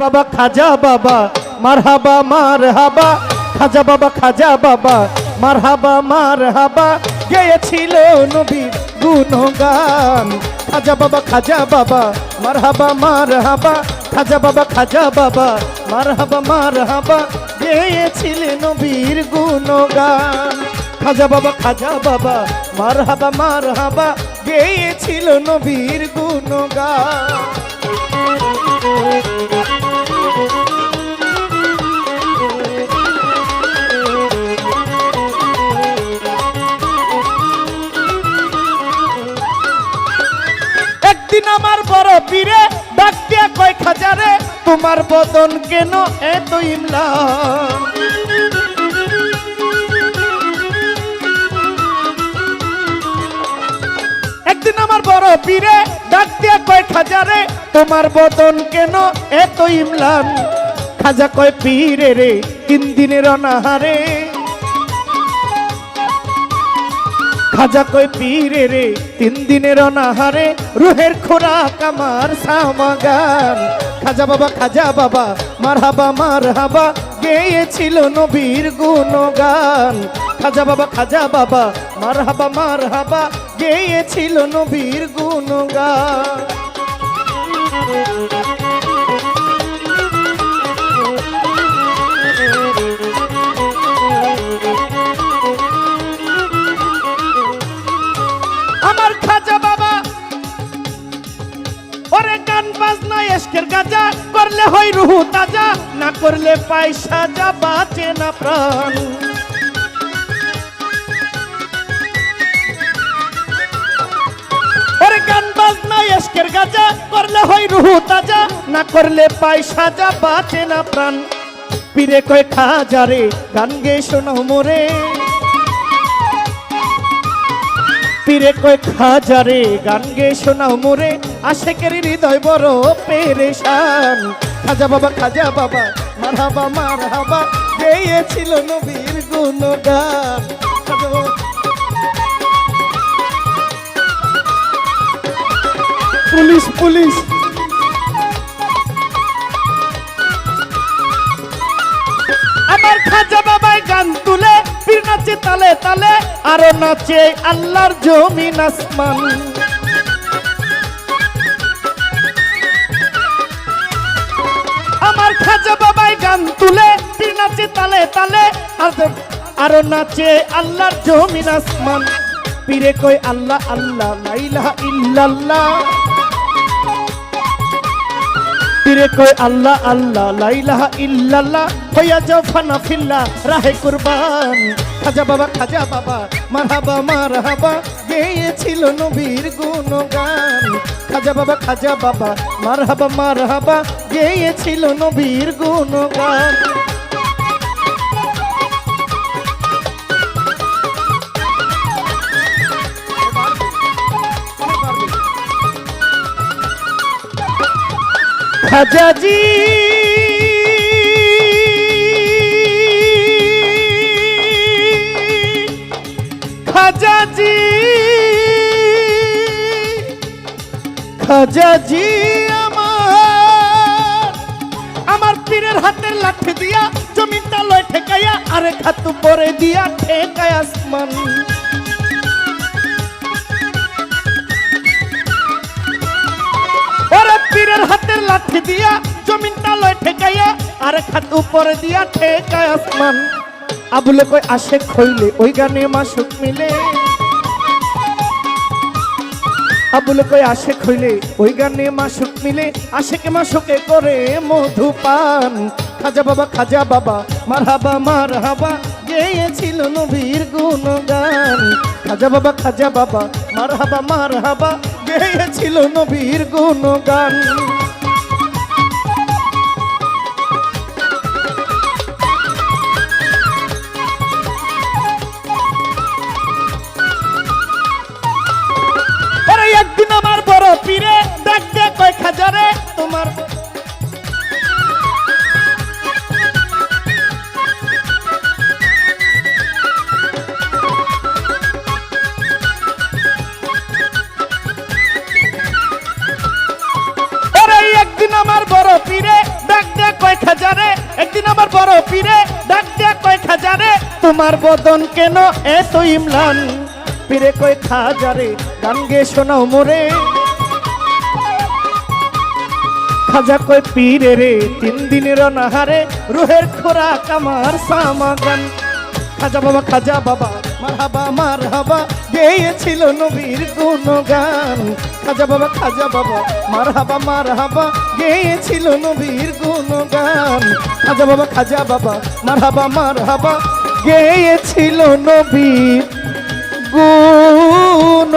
বাবা খাজা বাবা মারহাবা মারহাবা খাজা বাবা খাজা বাবা মারহাবা মারহাবা গেয়েছিল নবীর গুণগান খাজা বাবা মারহাবা মারহাবা খাজা বাবা মারহাবা মারহাবা গেয়েছিলেন নবীর গুণগান খাজা বাবা মারহাবা মারহাবা গেয়েছিল নবীর গুণগান। একদিন আমার বড় পীরে ডাক দিয়া কয় খাজারে তোমার বদন কেন এত ইমলান। একদিন আমার বড় পীরে ডাক দিয়া কয় খাজারে তোমার বদন কেন এত ইমলান। খাজা কয় পীরে রে 3 দিনের অনাহারে। খাজা কয় পীরে রে 3 দিনের অনাহারে রুহের খোরাক আমার সামাগান। খাজা বাবা মারহাবা মারহাবা গেয়েছিল নবীর গুণগান। খাজা বাবা মারহাবা মারহাবা গেয়েছিল নবীর গুণগান। আমার খাজা বাবা ওরে গান বাজনা এশকের গাজা করলে হয় রুহু তাজা না করলে পায় সাজা বাঁচে না প্রাণ। ওরে গান বাজনা এশকের গাজা করলে হয় রুহু তাজা না করলে পায় সাজা বাঁচে না প্রাণ। পীরে কয় খাজা রে গান গে শোনাও মোরে। পীরে কয় খাজা রে গান গে শোনাও মোরে আশেকের হৃদয় বড় পেরেশান। খাজা বাবা মারহাবা মারহাবা গেয়েছিল নবীর গুণগান। পুলিশ পুলিশ আমার খাজা বাবাই গান তুলে পীর নাচে তালে তালে আরো নাচে আল্লাহর জমিন আসমান। আমার খাজা বাবাই গান তুলে পীর নাচে তালে তালে আরো নাচে আল্লাহর জমিন আসমান। পীরে কয় আল্লাহ আল্লাহ লা ইলাহা ইল্লাল্লাহ। পীরে কয় আল্লাহ আল্লাহ লা ইলাহা ইল্লাল্লাহ হইয়া যাও ফানা ফিল্লাহ রাহে কুরবান। খাজা বাবা মারহাবা মারহাবা গেয়েছিল নবীর গুণগান। খাজা বাবা মারহাবা মারহাবা গেয়েছিল নবীর গুণগান। খাজাজি খাজাজি খাজাজি আমার পীরের হাতের লাঠি দিয়া জমিনটা লয় ঠেকাইয়া আরেক হাত উপরে দিয়া ঠেকায় আসমান। পীরের হাতের লাঠি দিয়া জমিনটা লয় ঠেকাইয়া আরেক হাত উপরে দিয়া ঠেকায় আসমান। আবুলে কই আশেক হইলে ওই গানে মাসুক মিলে। আবুলে কই আশেক হইলে ওই গানে মাসুক মিলে আশেকে মাসুকে করে মধুপান। খাজা বাবা মারহাবা মারহাবা গেয়েছিল নবীর গুণগান। খাজা বাবা মারহাবা মারহাবা গেয়েছিল নবীর গুণগান। একদিন আমার বড় পীরে ডাক দিয়ে কয় খাজারে তোমার তোমার বদন কেন এত ইমলান পীরে কই খাজারে গান গে শোনাও মোরে খাজা কই পীরে রে 3 দিনের অনাহারে রুহের খোরাক আমার সামাগান খাজা বাবা মারহাবা মারহাবা গেয়েছিল নবীর গুণগান খাজা বাবা মারহাবা মারহাবা গেয়েছিল নবীর গুণগান খাজা বাবা মারহাবা মারহাবা গেয়েছিল নবীর গুণগান।